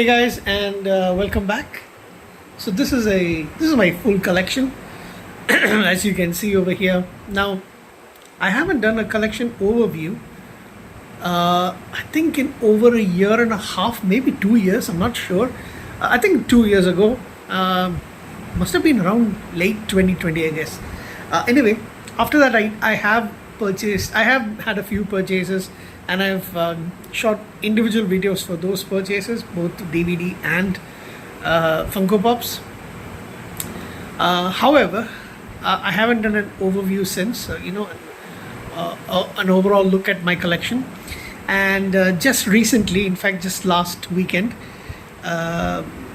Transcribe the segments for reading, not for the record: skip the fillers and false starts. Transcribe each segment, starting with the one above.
Hey guys, and welcome back. So this is my full collection, as you can see over here. Now, I haven't done a collection overview. I think in over a year and a half, maybe 2 years. I'm not sure. I think 2 years ago. Must have been around late 2020, I guess. Anyway, after that, I have purchased. I have had a few purchases, and I've shot individual videos for those purchases, both DVD and Funko Pops. However, I haven't done an overview since. An overall look at my collection, and just recently, in fact, just last weekend,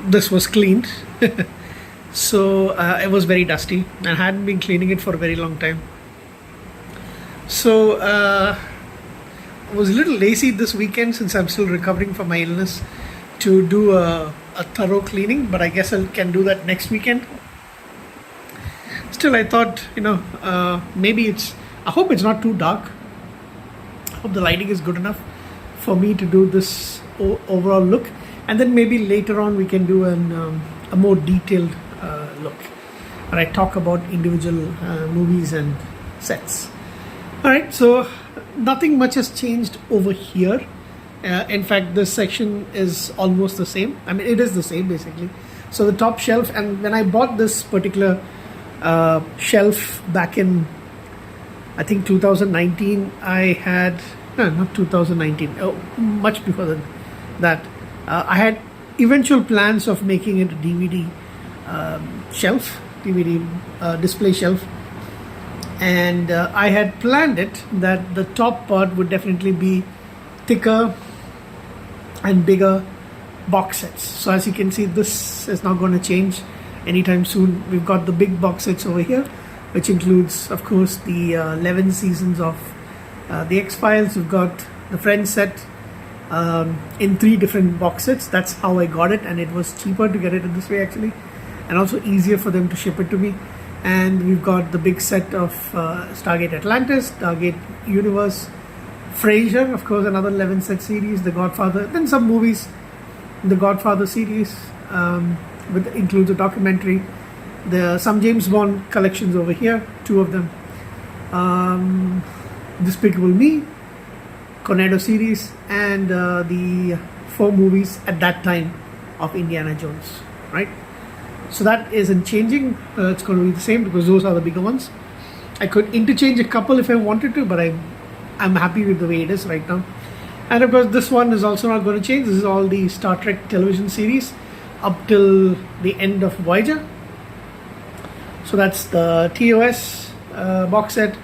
this was cleaned. So it was very dusty, and I hadn't been cleaning it for a very long time. So I was a little lazy this weekend since I'm still recovering from my illness to do a thorough cleaning, but I guess I can do that next weekend. Still, I thought, maybe I hope it's not too dark. I hope the lighting is good enough for me to do this overall look, and then maybe later on we can do a more detailed look where I talk about individual movies and sets. Alright, so nothing much has changed over here. In fact, this section is almost the same. I mean, it is the same basically. So the top shelf, and when I bought this particular shelf back in, I think 2019, I had, no, not 2019, much before than that. I had eventual plans of making it a DVD shelf, DVD display shelf. And I had planned it that the top part would definitely be thicker and bigger box sets. So as you can see, this is not going to change anytime soon. We've got the big box sets over here, which includes, of course, the 11 seasons of the X-Files. We've got the Friends set in 3 different box sets. That's how I got it, and it was cheaper to get it in this way actually, and also easier for them to ship it to me. And we've got the big set of Stargate Atlantis, Stargate Universe, Frasier, of course, another 11 set series, The Godfather, then some movies, the Godfather series, includes a documentary, some James Bond collections over here, 2 of them, Despicable Me, Cornetto series, and the 4 movies at that time of Indiana Jones, right? So that isn't changing. It's going to be the same because those are the bigger ones. I could interchange a couple if I wanted to, but I'm happy with the way it is right now. And of course, this one is also not going to change. This is all the Star Trek television series up till the end of Voyager. So that's the TOS box set,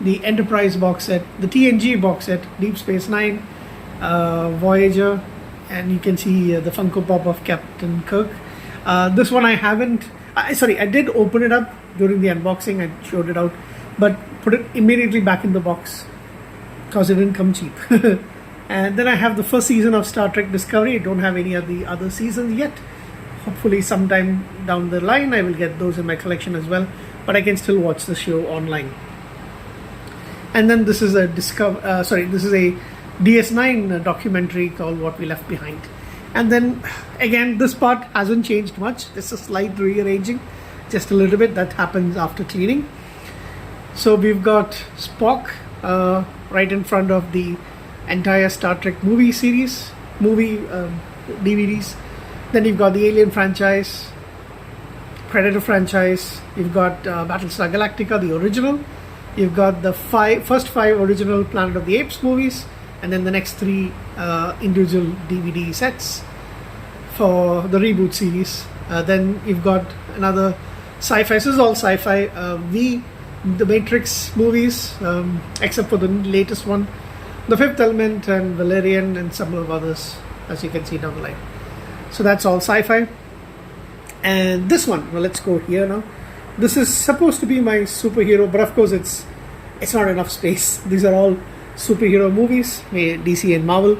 the Enterprise box set, the TNG box set, Deep Space Nine, Voyager, and you can see the Funko Pop of Captain Kirk. This one I haven't, I did open it up during the unboxing. I showed it out, but put it immediately back in the box because it didn't come cheap. And then I have the first season of Star Trek Discovery. I don't have any of the other seasons yet. Hopefully sometime down the line I will get those in my collection as well, but I can still watch the show online. And then this is a this is a DS9 documentary called What We Left Behind. And then again, this part hasn't changed much. Just a slight rearranging, just a little bit. That happens after cleaning. So we've got Spock right in front of the entire Star Trek movie series, DVDs. Then you've got the Alien franchise, Predator franchise. You've got Battlestar Galactica, the original. You've got the first 5 original Planet of the Apes movies, and then the next 3 individual DVD sets for the reboot series. Then you've got another sci-fi. This is all sci-fi. The Matrix movies, except for the latest one, The Fifth Element and Valerian, and some of others, as you can see down the line. So that's all sci-fi. And this one, well, let's go here now. This is supposed to be my superhero, but of course it's not enough space. These are all superhero movies, DC and Marvel.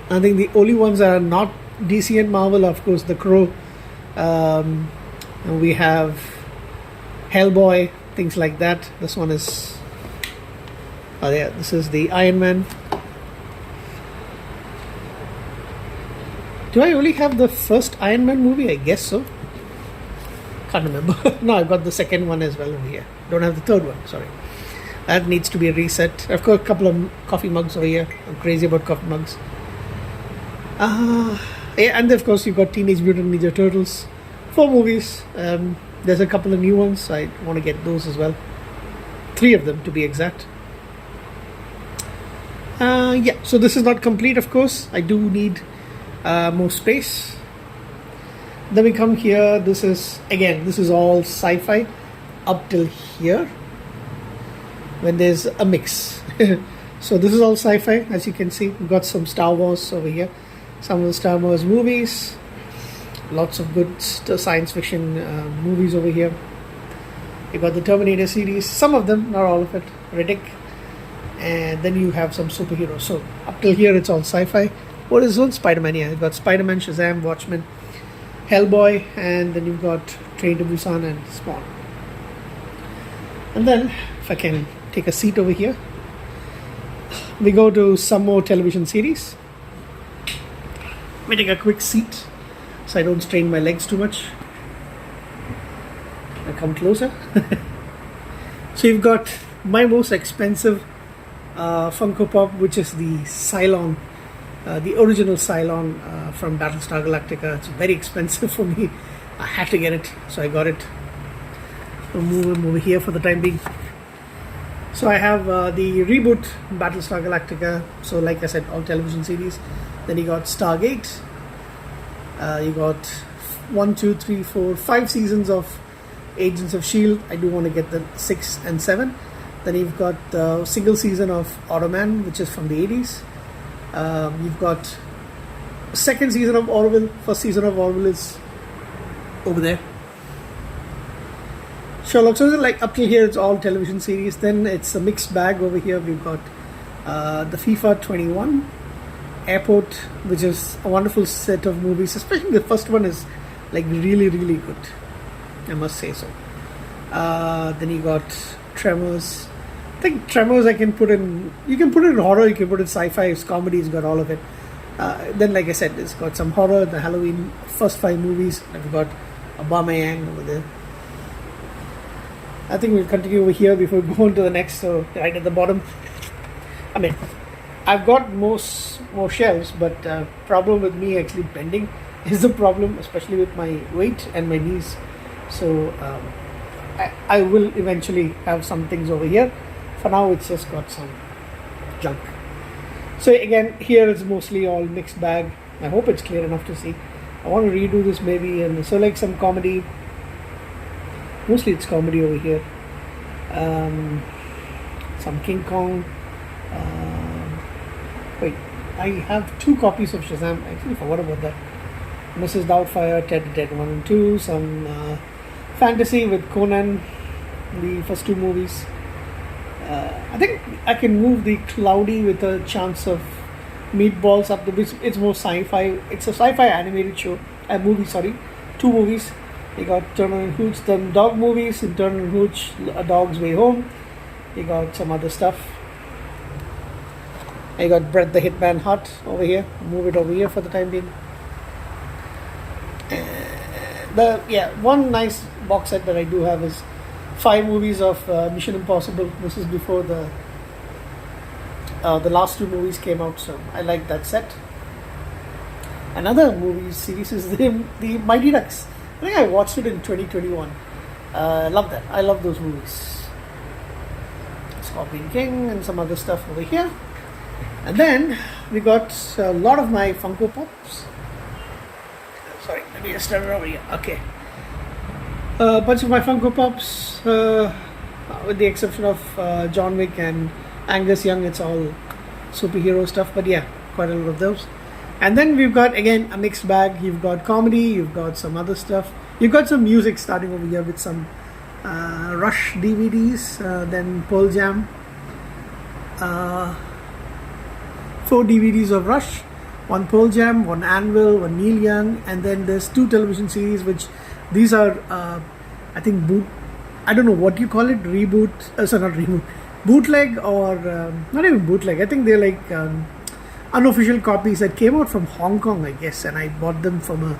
I think the only ones that are not DC and Marvel are, of course, The Crow. And we have Hellboy, things like that. This one is, this is the Iron Man. Do I only have the first Iron Man movie? I guess so. Can't remember. No, I've got the second one as well over here. Don't have the third one, sorry. That needs to be a reset. I've got a couple of coffee mugs over here. I'm crazy about coffee mugs. Yeah, and of course you've got Teenage Mutant Ninja Turtles. 4 movies. There's a couple of new ones. I want to get those as well. 3 of them to be exact. Yeah, so this is not complete, of course. I do need more space. Then we come here. This is all sci-fi up till here, when there's a mix. So this is all sci-fi, as you can see. We've got some Star Wars over here, some of the Star Wars movies, lots of good science fiction movies over here. You got the Terminator series, some of them, not all of it, Riddick, and then you have some superheroes. So up till here it's all sci-fi. What is one? Spider-Man? Yeah, you've got Spider-Man, Shazam, Watchmen, Hellboy, and then you've got Train to Busan and Spawn. And then, if I can take a seat over here, we go to some more television series. Let me take a quick seat so I don't strain my legs too much. I come closer. So you've got my most expensive Funko Pop, which is the Cylon, the original Cylon from Battlestar Galactica. It's very expensive for me. I had to get it, so I got it. I'll move him over here for the time being. So I have the reboot Battlestar Galactica. So like I said, all television series. Then you got Stargate. You got 1, 2, 3, 4, 5 seasons of Agents of S.H.I.E.L.D. I do want to get the 6 and 7. Then you've got the single season of Automan, which is from the 80s. You've got second season of Orville. First season of Orville is over there. Sherlock. So like up till here it's all television series. Then it's a mixed bag over here. We've got the FIFA 21, Airport, which is a wonderful set of movies. Especially the first one is like really good, I must say so. Then you got Tremors. I think Tremors I can put in. You can put it in horror. You can put it in sci-fi. It's comedy. It's got all of it. Then like I said, it's got some horror. The Halloween first 5 movies. I've got Obama Yang over there. I think we'll continue over here before we go on to the next. So right at the bottom, I mean, I've got more shelves, but problem with me actually bending is the problem, especially with my weight and my knees. So I will eventually have some things over here. For now, it's just got some junk. So again, here it's mostly all mixed bag. I hope it's clear enough to see. I want to redo this maybe, and so like some comedy. Mostly it's comedy over here. Some King Kong. Wait, I have 2 copies of Shazam. I actually forgot about that. Mrs. Doubtfire, Ted the Dead 1 and 2. Some fantasy with Conan, the first 2 movies. I think I can move the Cloudy with a chance of meatballs up. It's more sci-fi. It's a sci-fi animated show. Movie, sorry. 2 movies. You got Turner and Hooch, the dog movies, in Turner and Hooch, A Dog's Way Home. You got some other stuff. You got Bret the Hitman Hart over here. Move it over here for the time being. One nice box set that I do have is 5 movies of Mission Impossible. This is before the last 2 movies came out, so I like that set. Another movie series is the Mighty Ducks. I think I watched it in 2021. Love that. I love those movies. Scorpion King and some other stuff over here. And then we got a lot of my Funko Pops. Sorry, let me just turn it over here. Okay. A bunch of my Funko Pops, with the exception of John Wick and Angus Young, it's all superhero stuff. But yeah, quite a lot of those. And then we've got, again, a mixed bag. You've got comedy, you've got some other stuff. You've got some music starting over here with some Rush DVDs, then Pearl Jam. 4 DVDs of Rush, 1 Pearl Jam, 1 Anvil, 1 Neil Young, and then there's 2 television series, which these are, I think, I don't know what you call it, bootleg or, not even bootleg, I think they're like unofficial copies that came out from Hong Kong, I guess, and I bought them from a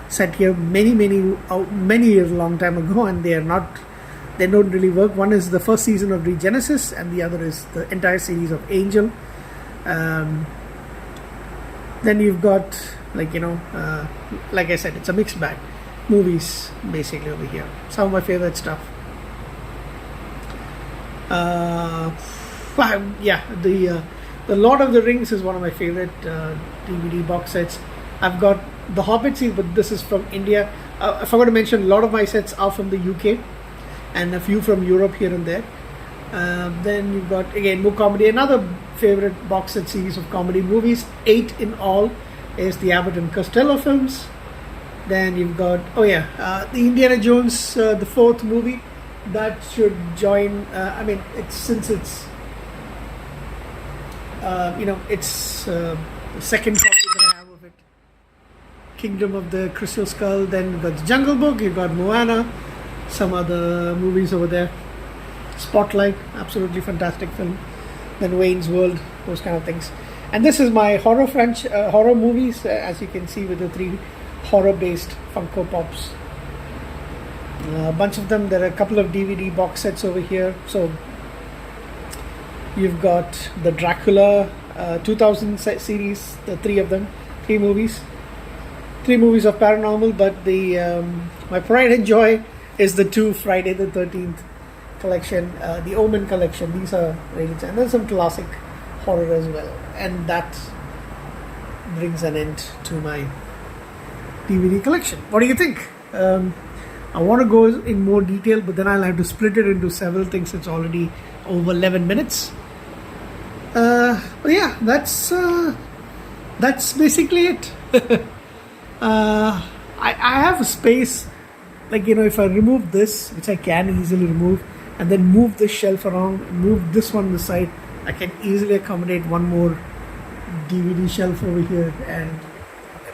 set here many years, a long time ago, and they don't really work. One is the first season of Regenesis, and the other is the entire series of Angel. Then you've got, like I said, it's a mixed bag. Movies basically over here. Some of my favorite stuff. The Lord of the Rings is one of my favorite DVD box sets. I've got the Hobbit series, but this is from India. I forgot to mention, a lot of my sets are from the UK and a few from Europe here and there. Then you've got, again, more comedy. Another favorite box set series of comedy movies, 8 in all, is the Abbott and Costello films. Then you've got, the Indiana Jones, the 4th movie. That should join, it's the second copy that I have of it. Kingdom of the Crystal Skull. Then you've got The Jungle Book, you've got Moana, some other movies over there. Spotlight, absolutely fantastic film. Then Wayne's World, those kind of things. And this is my horror movies, as you can see, with the 3 horror-based Funko Pops. A bunch of them. There are a couple of DVD box sets over here. So you've got the Dracula 2000 series, the 3 of them, 3 movies. 3 movies of paranormal, but the my pride and joy is the 2 Friday the 13th collection, the Omen collection. These are really, and there's some classic horror as well. And that brings an end to my DVD collection. What do you think? I want to go in more detail, but then I'll have to split it into several things. It's already over 11 minutes. But yeah, that's basically it. I have a space, if I remove this, which I can easily remove, and then move this shelf around, move this one to the side, I can easily accommodate one more DVD shelf over here.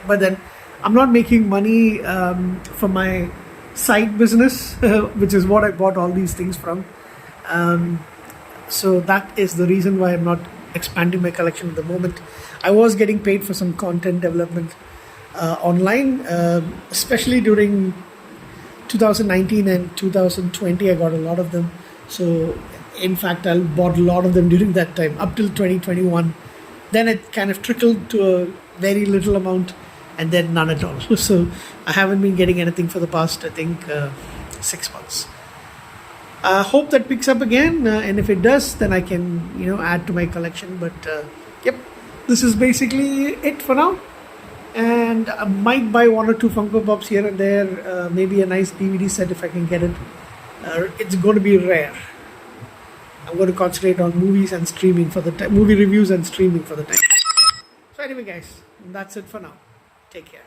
But then I'm not making money from my side business, which is what I bought all these things from. So that is the reason why I'm not expanding my collection at the moment. I was getting paid for some content development online, especially during 2019 and 2020. I got a lot of them. So in fact, I bought a lot of them during that time up till 2021. Then it kind of trickled to a very little amount, and then none at all. So I haven't been getting anything for the past, I think, 6 months. I hope that picks up again, and if it does, then I can, add to my collection. But yep, this is basically it for now. And I might buy 1 or 2 Funko Pops here and there, maybe a nice DVD set if I can get it. It's going to be rare. I'm going to concentrate on movies and streaming for the time, movie reviews and streaming for the time. So anyway, guys, that's it for now. Take care.